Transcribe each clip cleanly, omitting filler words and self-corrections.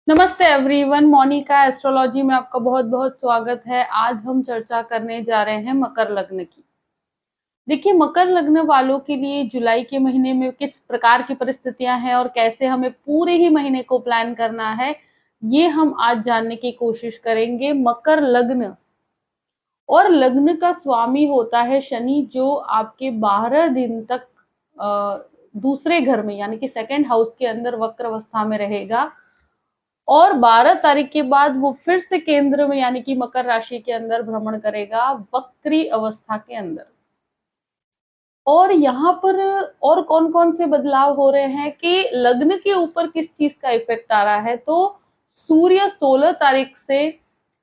नमस्ते everyone, Monika astrology में आपका बहुत बहुत स्वागत है। आज हम चर्चा करने जा रहे हैं मकर लग्न की। देखिए, मकर लग्न वालों के लिए जुलाई के महीने में किस प्रकार की परिस्थितियां हैं और कैसे हमें पूरे ही महीने को प्लान करना है, ये हम आज जानने की कोशिश करेंगे। मकर लग्न और लग्न का स्वामी होता है शनि, जो आपके 12 दिन तक दूसरे घर में यानी कि सेकंड हाउस के अंदर वक्र अवस्था में रहेगा और 12 तारीख के बाद वो फिर से केंद्र में यानी कि मकर राशि के अंदर भ्रमण करेगा वक्री अवस्था के अंदर। और यहाँ पर और कौन-कौन से बदलाव हो रहे हैं कि लग्न के ऊपर किस चीज का इफेक्ट आ रहा है। तो सूर्य 16 तारीख से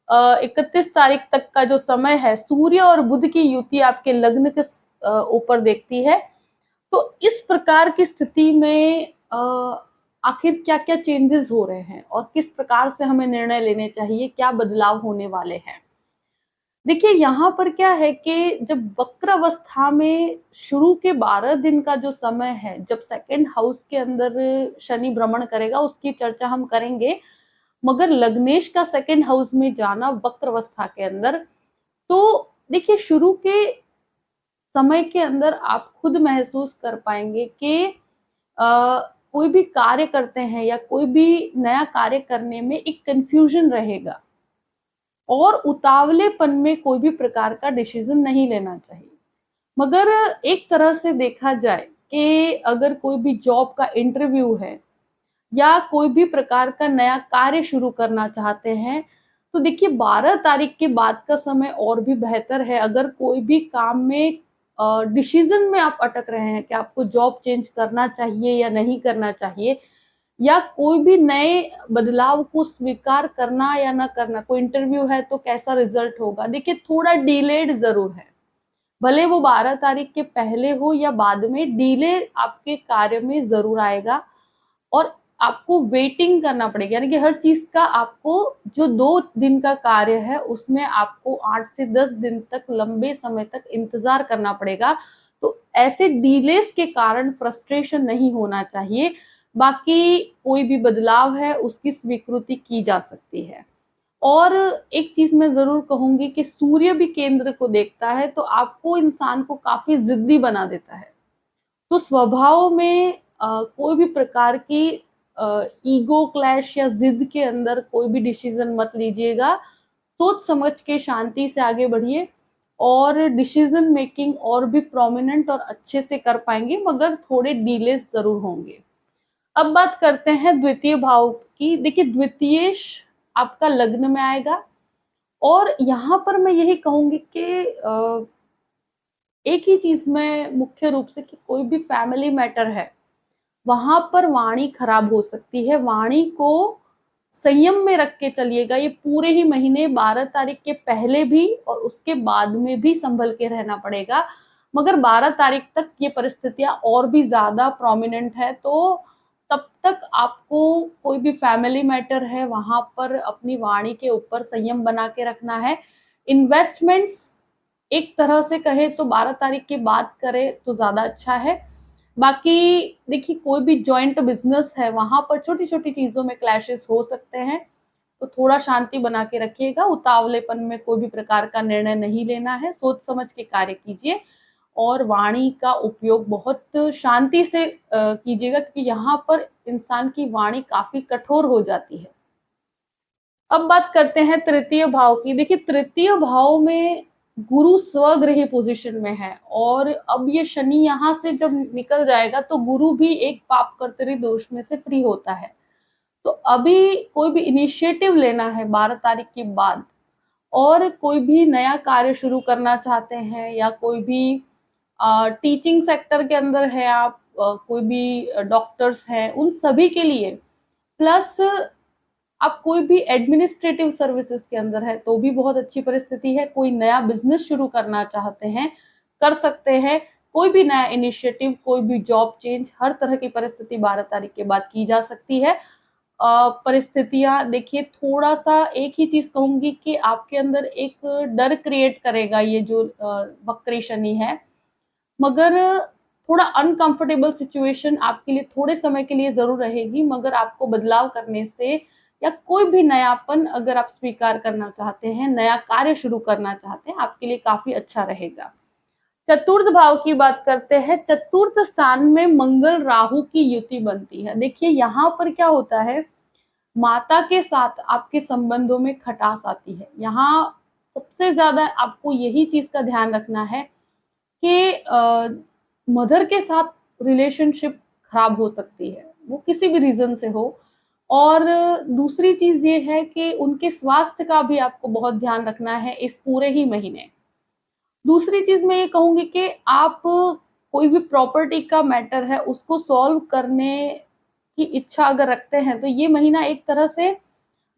31 तारीख तक का जो समय है, सूर्य और बुध की युति आपके लग्न के ऊपर देखती है। तो इस प्रकार की स्थिति में आखिर क्या-क्या चेंजेस हो रहे हैं और किस प्रकार से हमें निर्णय लेने चाहिए, क्या बदलाव होने वाले हैं। देखिए, यहाँ पर क्या है कि जब वक्र अवस्था में शुरू के 12 दिन का जो समय है, जब सेकंड हाउस के अंदर शनि भ्रमण करेगा, उसकी चर्चा हम करेंगे। मगर लग्नेश का सेकंड हाउस में जाना वक्र अवस्था के अंदर, तो देखिए शुरू के समय के अंदर आप खुद महसूस कर पाएंगे कि कोई भी कार्य करते हैं या कोई भी नया कार्य करने में एक कंफ्यूजन रहेगा और उतावलेपन में कोई भी प्रकार का डिसीजन नहीं लेना चाहिए। मगर एक तरह से देखा जाए कि अगर कोई भी जॉब का इंटरव्यू है या कोई भी प्रकार का नया कार्य शुरू करना चाहते हैं, तो देखिए 12 तारीख के बाद का समय और भी बेहतर है। अगर कोई भी काम में डिसीजन में आप अटक रहे हैं कि आपको जॉब चेंज करना चाहिए या नहीं करना चाहिए, या कोई भी नए बदलाव को स्वीकार करना या ना करना, कोई इंटरव्यू है तो कैसा रिजल्ट होगा, देखिए थोड़ा डिलेड जरूर है। भले वो 12 तारीख के पहले हो या बाद में, डिले आपके कार्य में जरूर आएगा और आपको वेटिंग करना पड़ेगा। यानी कि हर चीज का आपको, जो 2 दिन का कार्य है उसमें आपको 8 से 10 दिन तक, लंबे समय तक इंतजार करना पड़ेगा। तो ऐसे डिलेस के कारण फ्रस्ट्रेशन नहीं होना चाहिए। बाकी कोई भी बदलाव है उसकी स्वीकृति की जा सकती है। और एक चीज मैं जरूर कहूंगी कि सूर्य भी केंद्र को देखता है, तो आपको, इंसान को काफी जिद्दी बना देता है। तो स्वभाव में कोई भी प्रकार की ईगो क्लैश या जिद के अंदर कोई भी डिसीजन मत लीजिएगा। सोच समझ के शांति से आगे बढ़िए और डिसीजन मेकिंग और भी प्रोमिनेंट और अच्छे से कर पाएंगे, मगर थोड़े डिलेस जरूर होंगे। अब बात करते हैं द्वितीय भाव की। देखिए, द्वितीय आपका लग्न में आएगा और यहाँ पर मैं यही कहूंगी कि एक ही चीज में मुख्य रूप से, कि कोई भी फैमिली मैटर है, वहां पर वाणी खराब हो सकती है। वाणी को संयम में रख के चलिएगा। ये पूरे ही महीने 12 तारीख के पहले भी और उसके बाद में भी संभल के रहना पड़ेगा। मगर 12 तारीख तक ये परिस्थितियां और भी ज्यादा प्रोमिनेंट है, तो तब तक आपको कोई भी फैमिली मैटर है वहां पर अपनी वाणी के ऊपर संयम बना के रखना है। इन्वेस्टमेंट्स एक तरह से कहे तो 12 तारीख के बाद करे तो ज्यादा अच्छा है। बाकी देखिए, कोई भी जॉइंट बिजनेस है, वहां पर छोटी छोटी चीजों में क्लैशेस हो सकते हैं, तो थोड़ा शांति बना के रखिएगा। उतावलेपन में कोई भी प्रकार का निर्णय नहीं लेना है, सोच समझ के कार्य कीजिए और वाणी का उपयोग बहुत शांति से कीजिएगा, क्योंकि यहाँ पर इंसान की वाणी काफी कठोर हो जाती है। अब बात करते हैं तृतीय भाव की। देखिए, तृतीय भाव में गुरु स्वगृही पोजीशन में है और अब ये शनि यहाँ से जब निकल जाएगा तो गुरु भी एक पाप कर्तरी दोष में से फ्री होता है। तो अभी कोई भी इनिशिएटिव लेना है 12 तारीख के बाद, और कोई भी नया कार्य शुरू करना चाहते हैं या कोई भी टीचिंग सेक्टर के अंदर है आप, कोई भी डॉक्टर्स हैं, उन सभी के लिए, प्लस आप कोई भी एडमिनिस्ट्रेटिव सर्विसेज के अंदर है तो भी बहुत अच्छी परिस्थिति है। कोई नया बिजनेस शुरू करना चाहते हैं, कर सकते हैं। कोई भी नया इनिशिएटिव, कोई भी जॉब चेंज, हर तरह की परिस्थिति 12 तारीख के बाद की जा सकती है। परिस्थितियां देखिए, थोड़ा सा एक ही चीज कहूंगी कि आपके अंदर एक डर क्रिएट करेगा ये जो वक्री शनि है। मगर थोड़ा अनकंफर्टेबल सिचुएशन आपके लिए थोड़े समय के लिए जरूर रहेगी, मगर आपको बदलाव करने से या कोई भी नयापन अगर आप स्वीकार करना चाहते हैं, नया कार्य शुरू करना चाहते हैं, आपके लिए काफी अच्छा रहेगा। चतुर्थ भाव की बात करते हैं। चतुर्थ स्थान में मंगल राहु की युति बनती है। देखिए यहाँ पर क्या होता है, माता के साथ आपके संबंधों में खटास आती है। यहाँ सबसे ज्यादा आपको यही चीज का ध्यान रखना है कि मदर के साथ रिलेशनशिप खराब हो सकती है, वो किसी भी रीजन से हो। और दूसरी चीज ये है कि उनके स्वास्थ्य का भी आपको बहुत ध्यान रखना है इस पूरे ही महीने। दूसरी चीज मैं ये कहूंगी कि आप कोई भी प्रॉपर्टी का मैटर है उसको सॉल्व करने की इच्छा अगर रखते हैं तो ये महीना एक तरह से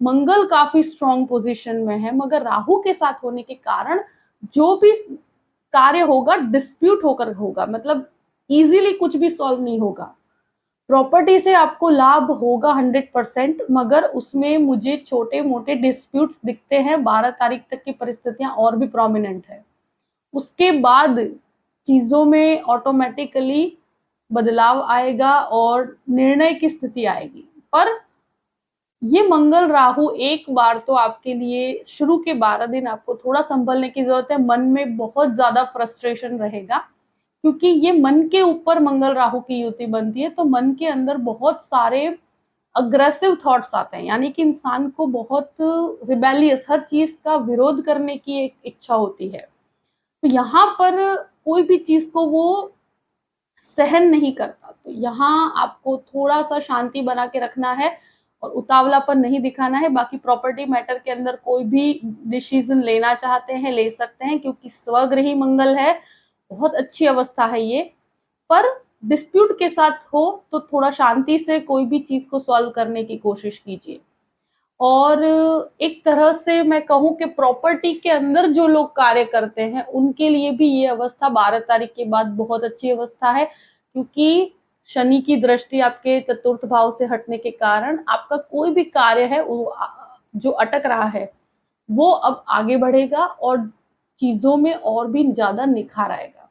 मंगल काफी स्ट्रॉन्ग पोजीशन में है, मगर राहु के साथ होने के कारण जो भी कार्य होगा डिस्प्यूट होकर होगा, मतलब इजीली कुछ भी सॉल्व नहीं होगा। प्रॉपर्टी से आपको लाभ होगा 100%, मगर उसमें मुझे छोटे मोटे डिस्प्यूट्स दिखते हैं। 12 तारीख तक की परिस्थितियां और भी प्रोमिनेंट है, उसके बाद चीजों में ऑटोमेटिकली बदलाव आएगा और निर्णय की स्थिति आएगी। पर ये मंगल राहु एक बार तो आपके लिए शुरू के 12 दिन आपको थोड़ा संभलने की जरूरत है। मन में बहुत ज्यादा फ्रस्ट्रेशन रहेगा क्योंकि ये मन के ऊपर मंगल राहु की युति बनती है, तो मन के अंदर बहुत सारे अग्रेसिव थॉट्स आते हैं, यानी कि इंसान को बहुत रिबेलियस, हर चीज का विरोध करने की एक इच्छा होती है। तो यहाँ पर कोई भी चीज को वो सहन नहीं करता, तो यहाँ आपको थोड़ा सा शांति बना के रखना है और उतावलापन नहीं दिखाना है। बाकी प्रॉपर्टी मैटर के अंदर कोई भी डिसीजन लेना चाहते हैं ले सकते हैं, क्योंकि स्वग्रही मंगल है, बहुत अच्छी अवस्था है ये। पर डिस्प्यूट के साथ हो तो थोड़ा शांति से कोई भी चीज को सॉल्व करने की कोशिश कीजिए। और एक तरह से मैं कहूं कि प्रॉपर्टी के अंदर जो लोग कार्य करते हैं उनके लिए भी ये अवस्था 12 तारीख के बाद बहुत अच्छी अवस्था है, क्योंकि शनि की दृष्टि आपके चतुर्थ भाव से हटने के कारण आपका कोई भी कार्य है वो जो अटक रहा है वो अब आगे बढ़ेगा और चीजों में और भी ज्यादा निखार आएगा।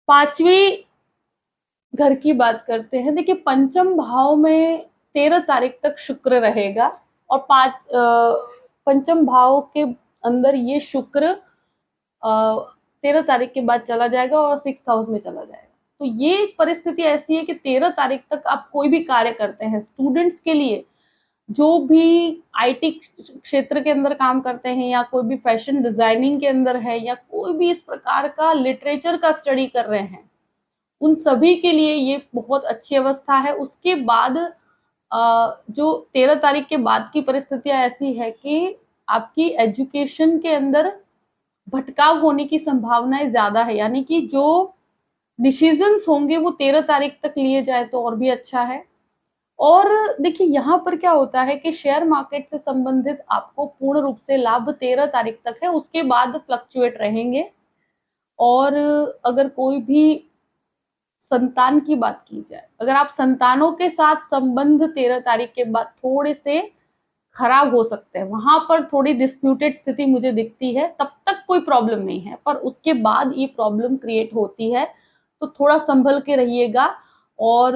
पांचवी घर की बात करते हैं। देखिए पंचम भाव में 13 तारीख तक शुक्र रहेगा और पंचम भाव के अंदर ये शुक्र 13 तारीख के बाद चला जाएगा और 6th हाउस में चला जाएगा। तो ये परिस्थिति ऐसी है कि 13 तारीख तक आप कोई भी कार्य करते हैं, स्टूडेंट्स के लिए जो भी आईटी क्षेत्र के अंदर काम करते हैं या कोई भी फैशन डिजाइनिंग के अंदर है या कोई भी इस प्रकार का लिटरेचर का स्टडी कर रहे हैं, उन सभी के लिए ये बहुत अच्छी अवस्था है। उसके बाद जो 13 तारीख के बाद की परिस्थितियां ऐसी है कि आपकी एजुकेशन के अंदर भटकाव होने की संभावनाएं ज्यादा है, यानी कि जो डिसीजंस होंगे वो 13 तारीख तक लिए जाए तो और भी अच्छा है। और देखिए यहाँ पर क्या होता है कि शेयर मार्केट से संबंधित आपको पूर्ण रूप से लाभ 13 तारीख तक है, उसके बाद फ्लक्चुएट रहेंगे। और अगर कोई भी संतान की बात की जाए, अगर आप संतानों के साथ संबंध 13 तारीख के बाद थोड़े से खराब हो सकते हैं, वहां पर थोड़ी डिस्प्यूटेड स्थिति मुझे दिखती है। तब तक कोई प्रॉब्लम नहीं है, पर उसके बाद ये प्रॉब्लम क्रिएट होती है, तो थोड़ा संभल के रहिएगा। और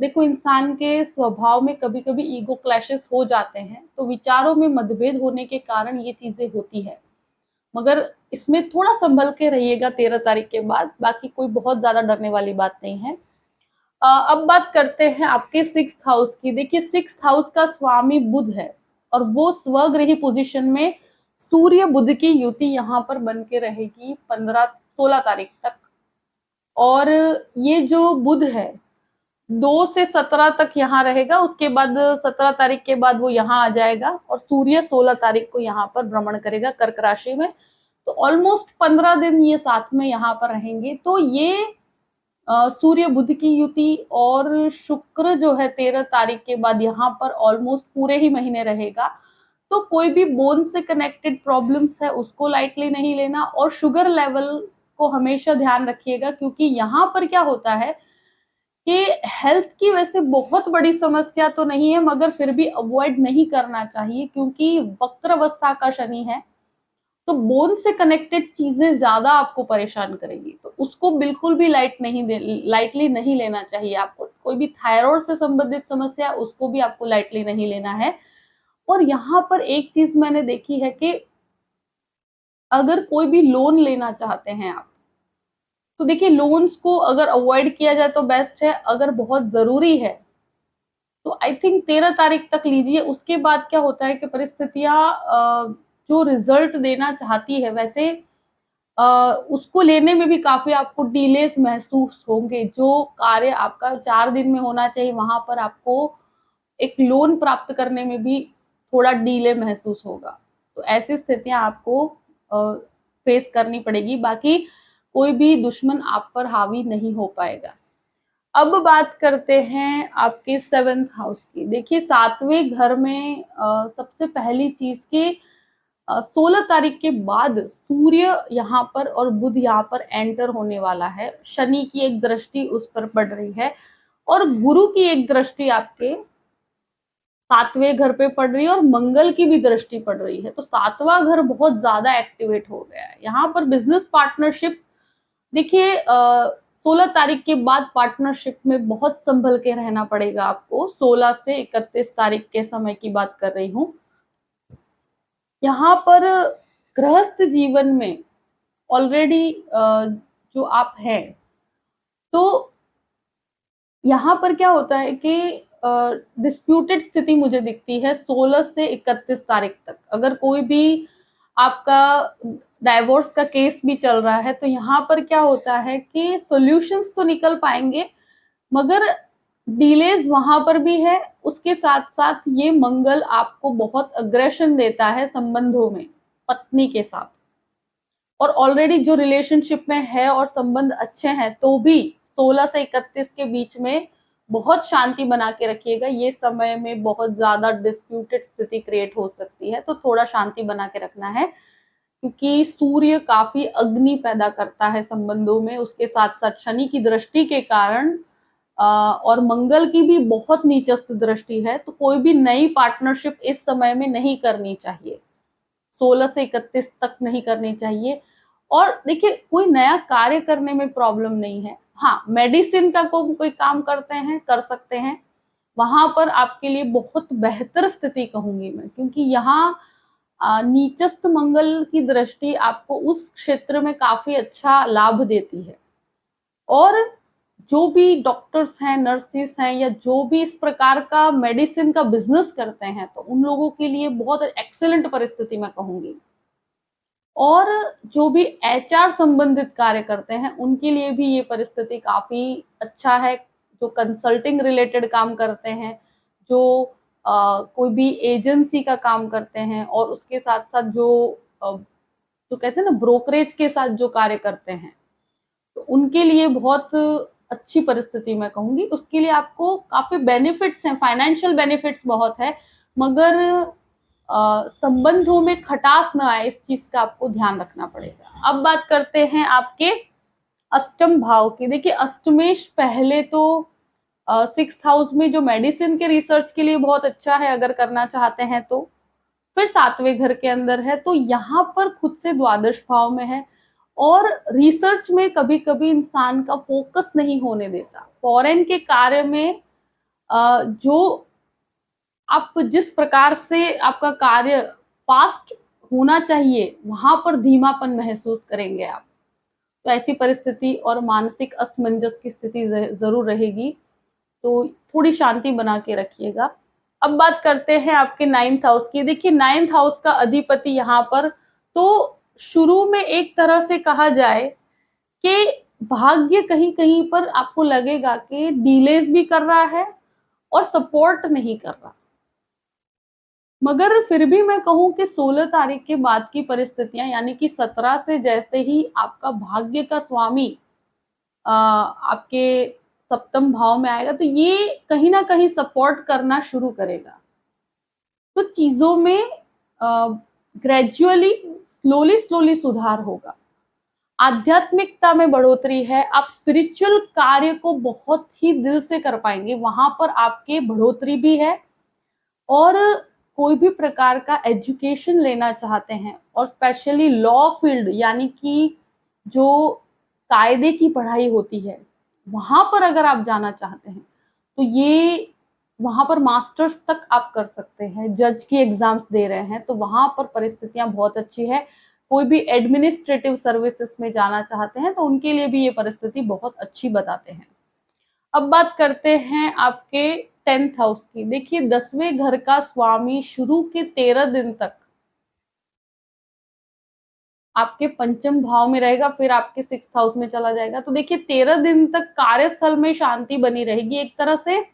देखो इंसान के स्वभाव में कभी कभी ईगो क्लैशेस हो जाते हैं, तो विचारों में मतभेद होने के कारण ये चीजें होती है, मगर इसमें थोड़ा संभल के रहिएगा 13 तारीख के बाद। बाकी कोई बहुत ज्यादा डरने वाली बात नहीं है। अब बात करते हैं आपके 6th हाउस की। देखिए 6th हाउस का स्वामी बुध है और वो स्वगृही पोजीशन में सूर्य बुध की युति यहाँ पर बन के रहेगी 16 तारीख तक। और ये जो बुध है 2 से 17 तक यहाँ रहेगा, उसके बाद 17 तारीख के बाद वो यहाँ आ जाएगा और सूर्य 16 तारीख को यहाँ पर भ्रमण करेगा कर्क राशि में। तो ऑलमोस्ट 15 दिन ये साथ में यहाँ पर रहेंगे। तो ये सूर्य बुध की युति और शुक्र जो है 13 तारीख के बाद यहाँ पर ऑलमोस्ट पूरे ही महीने रहेगा। तो कोई भी बोन से कनेक्टेड प्रॉब्लम्स है उसको लाइटली नहीं लेना, और शुगर लेवल को हमेशा ध्यान रखिएगा, क्योंकि यहाँ पर क्या होता है कि हेल्थ की वैसे बहुत बड़ी समस्या तो नहीं है, मगर फिर भी अवॉइड नहीं करना चाहिए क्योंकि वक्र अवस्था का शनि है, तो बोन से कनेक्टेड चीजें ज्यादा आपको परेशान करेगी, तो उसको बिल्कुल भी लाइटली नहीं लेना चाहिए आपको। कोई भी थायराइड से संबंधित समस्या उसको भी आपको लाइटली नहीं लेना है। और यहाँ पर एक चीज मैंने देखी है कि अगर कोई भी लोन लेना चाहते हैं आप, तो देखिए लोन्स को अगर अवॉइड किया जाए तो बेस्ट है, अगर बहुत जरूरी है तो आई थिंक 13 तारीख तक लीजिए। उसके बाद क्या होता है कि परिस्थितियां जो रिजल्ट देना चाहती है वैसे अ, उसको लेने में भी काफी आपको डिलेस महसूस होंगे। जो कार्य आपका 4 दिन में होना चाहिए वहां पर आपको एक लोन प्राप्त करने में भी थोड़ा डिले महसूस होगा। तो ऐसी स्थितियां आपको फेस करनी पड़ेगी, बाकी कोई भी दुश्मन आप पर हावी नहीं हो पाएगा। अब बात करते हैं आपके 7th हाउस की। देखिए 7वें घर में सबसे पहली चीज के 16 तारीख के बाद सूर्य यहाँ पर और बुध यहाँ पर एंटर होने वाला है। शनि की एक दृष्टि उस पर पड़ रही है और गुरु की एक दृष्टि आपके 7वें घर पे पड़ रही है और मंगल की भी दृष्टि पड़ रही है। तो 7वां घर बहुत ज्यादा एक्टिवेट हो गया है। यहाँ पर बिजनेस पार्टनरशिप देखिए 16 तारीख के बाद पार्टनरशिप में बहुत संभल के रहना पड़ेगा आपको। 16 से 31 तारीख के समय की बात कर रही हूँ। यहाँ पर गृहस्थ जीवन में ऑलरेडी जो आप हैं, तो यहाँ पर क्या होता है कि डिस्प्यूटेड स्थिति मुझे दिखती है 16 से 31 तारीख तक। अगर कोई भी आपका डाइवोर्स का केस भी चल रहा है तो यहाँ पर क्या होता है कि सॉल्यूशंस तो निकल पाएंगे, मगर डिलेज वहां पर भी है। उसके साथ साथ ये मंगल आपको बहुत अग्रेशन देता है संबंधों में पत्नी के साथ, और ऑलरेडी जो रिलेशनशिप में है और संबंध अच्छे हैं तो भी 16 से 31 के बीच में बहुत शांति बना के रखिएगा। ये समय में बहुत ज्यादा डिस्प्यूटेड स्थिति क्रिएट हो सकती है, तो थोड़ा शांति बना के रखना है, क्योंकि सूर्य काफी अग्नि पैदा करता है संबंधों में। उसके साथ साथ शनि की दृष्टि के कारण और मंगल की भी बहुत नीचस्थ दृष्टि है, तो कोई भी नई पार्टनरशिप इस समय में नहीं करनी चाहिए। 16 से 31 तक नहीं करनी चाहिए। और देखिए कोई नया कार्य करने में प्रॉब्लम नहीं है। हाँ, मेडिसिन का कोई काम करते हैं, कर सकते हैं, वहां पर आपके लिए बहुत बेहतर स्थिति कहूंगी मैं, क्योंकि यहाँ नीचस्थ मंगल की दृष्टि आपको उस क्षेत्र में काफी अच्छा लाभ देती है। और जो भी डॉक्टर्स हैं, नर्सिस हैं, या जो भी इस प्रकार का मेडिसिन का बिजनेस करते हैं, तो उन लोगों के लिए बहुत एक्सेलेंट परिस्थिति मैं कहूंगी। और जो भी एचआर संबंधित कार्य करते हैं उनके लिए भी ये परिस्थिति काफी अच्छा है। जो कंसल्टिंग रिलेटेड काम करते हैं, जो कोई भी एजेंसी का काम करते हैं, और उसके साथ साथ जो कहते हैं ना ब्रोकरेज के साथ जो कार्य करते हैं, तो उनके लिए बहुत अच्छी परिस्थिति मैं कहूंगी। उसके लिए आपको काफी बेनिफिट्स हैं, फाइनेंशियल बेनिफिट्स बहुत है, मगर संबंधों में खटास न आए इस चीज का आपको ध्यान रखना पड़ेगा। अब बात करते हैं आपके अष्टम भाव की। देखिए अष्टमेश पहले तो 6th हाउस में जो मेडिसिन के रिसर्च के लिए बहुत अच्छा है अगर करना चाहते हैं तो। फिर 7वें घर के अंदर है, तो यहाँ पर खुद से द्वादश भाव में है, और रिसर्च में कभी कभी इंसान का फोकस नहीं होने देता। फॉरेन के कार्य में जो आप जिस प्रकार से आपका कार्य फास्ट होना चाहिए वहां पर धीमापन महसूस करेंगे आप। तो ऐसी परिस्थिति और मानसिक असमंजस की स्थिति जरूर रहेगी, तो थोड़ी शांति बना के रखिएगा। अब बात करते हैं आपके 9th हाउस की। देखिए 9th हाउस का अधिपति यहाँ पर, तो शुरू में एक तरह से कहा जाए कि भाग्य कहीं कहीं पर आपको लगेगा कि डिलेज भी कर रहा है और सपोर्ट नहीं कर रहा, मगर फिर भी मैं कहूं कि 16 तारीख के बाद की परिस्थितियां, यानी कि 17 से जैसे ही आपका भाग्य का स्वामी आपके सप्तम भाव में आएगा, तो ये कहीं ना कहीं सपोर्ट करना शुरू करेगा। तो चीजों में ग्रेजुअली स्लोली स्लोली सुधार होगा। आध्यात्मिकता में बढ़ोतरी है। आप स्पिरिचुअल कार्य को बहुत ही दिल से कर पाएंगे, वहां पर आपके बढ़ोतरी भी है। और कोई भी प्रकार का एजुकेशन लेना चाहते हैं, और स्पेशली लॉ फील्ड, यानी कि जो कायदे की पढ़ाई होती है, वहां पर अगर आप जाना चाहते हैं तो ये वहां पर मास्टर्स तक आप कर सकते हैं, जज की एग्जाम्स दे रहे हैं तो वहां पर परिस्थितियां बहुत अच्छी है। कोई भी एडमिनिस्ट्रेटिव सर्विसेज में जाना चाहते हैं तो उनके लिए भी ये परिस्थिति बहुत अच्छी बताते हैं। अब बात करते हैं आपके 10th हाउस की। देखिए 10वें घर का स्वामी शुरू के 13 दिन तक आपके पंचम भाव में रहेगा, फिर आपके 6th हाउस में चला जाएगा। तो देखिए 13 दिन तक कार्यस्थल में शांति बनी रहेगी एक तरह से।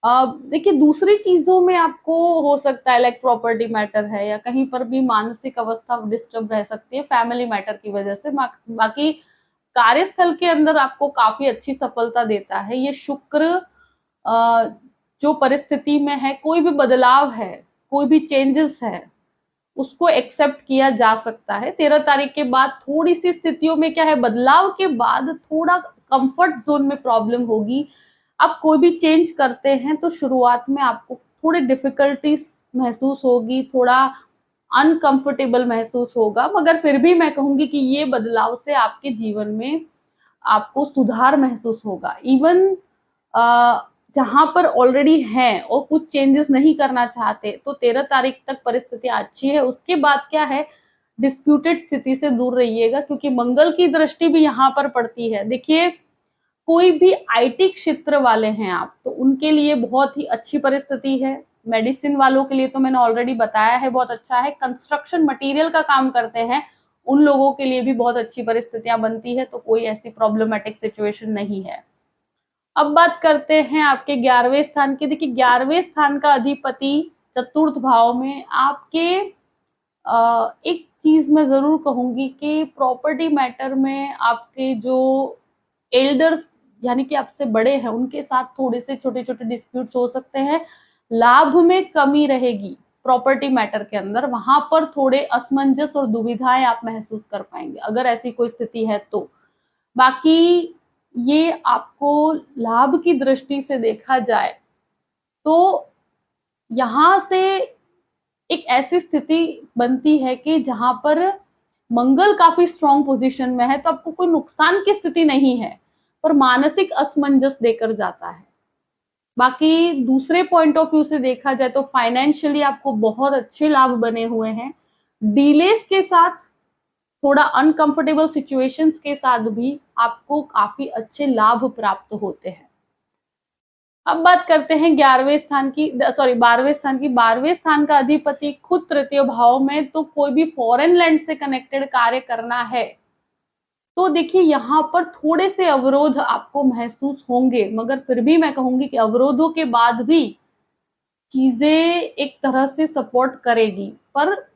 देखिए दूसरी चीजों में आपको हो सकता है, लाइक प्रॉपर्टी मैटर है या कहीं पर भी मानसिक अवस्था डिस्टर्ब रह सकती है फैमिली मैटर की वजह से। बाकी कार्यस्थल के अंदर आपको काफी अच्छी सफलता देता है ये शुक्र। जो परिस्थिति में है, कोई भी बदलाव है, कोई भी चेंजेस है, उसको एक्सेप्ट किया जा सकता है। 13 तारीख के बाद थोड़ी सी स्थितियों में क्या है, बदलाव के बाद थोड़ा कंफर्ट जोन में प्रॉब्लम होगी। आप कोई भी चेंज करते हैं तो शुरुआत में आपको थोड़ी डिफिकल्टीज महसूस होगी, थोड़ा अनकंफर्टेबल महसूस होगा, मगर फिर भी मैं कहूंगी कि ये बदलाव से आपके जीवन में आपको सुधार महसूस होगा। इवन जहां पर ऑलरेडी हैं और कुछ चेंजेस नहीं करना चाहते तो 13 तारीख तक परिस्थिति अच्छी है। उसके बाद क्या है, डिस्प्यूटेड स्थिति से दूर रहिएगा क्योंकि मंगल की दृष्टि भी यहाँ पर पड़ती है। देखिए कोई भी आईटी क्षेत्र वाले हैं आप तो उनके लिए बहुत ही अच्छी परिस्थिति है। मेडिसिन वालों के लिए तो मैंने ऑलरेडी बताया है बहुत अच्छा है। कंस्ट्रक्शन मटेरियल का काम करते हैं उन लोगों के लिए भी बहुत अच्छी परिस्थितियां बनती है, तो कोई ऐसी प्रॉब्लमेटिक सिचुएशन नहीं है। अब बात करते हैं आपके 11वें स्थान की। देखिए 11वें स्थान का अधिपति चतुर्थ भाव में आपके एक चीज मैं जरूर कहूंगी कि प्रॉपर्टी मैटर में आपके जो एल्डर्स यानी कि आपसे बड़े हैं उनके साथ थोड़े से छोटे छोटे डिस्प्यूट्स हो सकते हैं। लाभ में कमी रहेगी प्रॉपर्टी मैटर के अंदर, वहां पर थोड़े असमंजस और दुविधाएं आप महसूस कर पाएंगे अगर ऐसी कोई स्थिति है तो। बाकी ये आपको लाभ की दृष्टि से देखा जाए तो यहां से एक ऐसी स्थिति बनती है कि जहां पर मंगल काफी स्ट्रॉन्ग पोजीशन में है तो आपको कोई नुकसान की स्थिति नहीं है, पर मानसिक असमंजस देकर जाता है। बाकी दूसरे पॉइंट ऑफ व्यू से देखा जाए तो फाइनेंशियली आपको बहुत अच्छे लाभ बने हुए हैं। डीलेस के साथ, थोड़ा अनकंफर्टेबल सिचुएशंस के साथ भी आपको काफी अच्छे लाभ प्राप्त होते हैं। अब बात करते हैं 11वें स्थान की, सॉरी 12वें स्थान की। 12वें स्थान का अधिपति खुद तृतीय भाव में, तो कोई भी फॉरेन लैंड से कनेक्टेड कार्य करना है तो देखिए यहाँ पर थोड़े से अवरोध आपको महसूस होंगे, मगर फिर भी मैं कहूंगी कि अवरोधों के बाद भी चीजें एक तरह से सपोर्ट करेगी। पर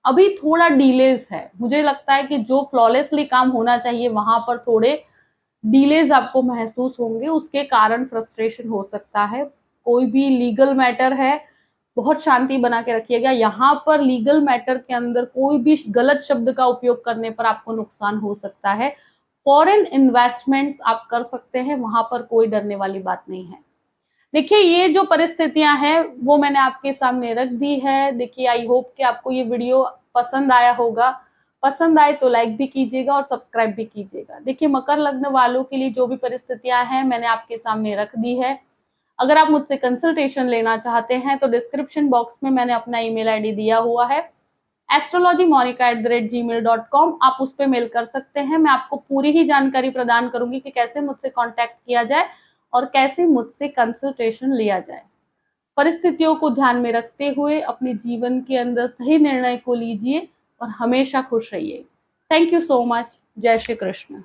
अभी थोड़ा डिलेज है, मुझे लगता है कि जो फ्लॉलेसली काम होना चाहिए वहां पर थोड़े डिलेज आपको महसूस होंगे, उसके कारण फ्रस्ट्रेशन हो सकता है। कोई भी लीगल मैटर है, बहुत शांति बना के रखिएगा। यहाँ पर लीगल मैटर के अंदर कोई भी गलत शब्द का उपयोग करने पर आपको नुकसान हो सकता है। फॉरेन इन्वेस्टमेंट्स आप कर सकते हैं, वहां पर कोई डरने वाली बात नहीं है। देखिए ये जो परिस्थितियां हैं वो मैंने आपके सामने रख दी है। देखिए आई होप कि आपको ये वीडियो पसंद आया होगा। पसंद आए तो लाइक भी कीजिएगा और सब्सक्राइब भी कीजिएगा। देखिए मकर लग्न वालों के लिए जो भी परिस्थितियां हैं मैंने आपके सामने रख दी है। अगर आप मुझसे कंसल्टेशन लेना चाहते हैं तो डिस्क्रिप्शन बॉक्स में मैंने अपना ईमेल आईडी दिया हुआ है astrologymonica@gmail.com। आप उस पर मेल कर सकते हैं। मैं आपको पूरी ही जानकारी प्रदान करूंगी कि कैसे मुझसे कांटेक्ट किया जाए और कैसे मुझसे कंसल्टेशन लिया जाए। परिस्थितियों को ध्यान में रखते हुए अपने जीवन के अंदर सही निर्णय को लीजिए और हमेशा खुश रहिए। Thank you so much. जय श्री कृष्ण।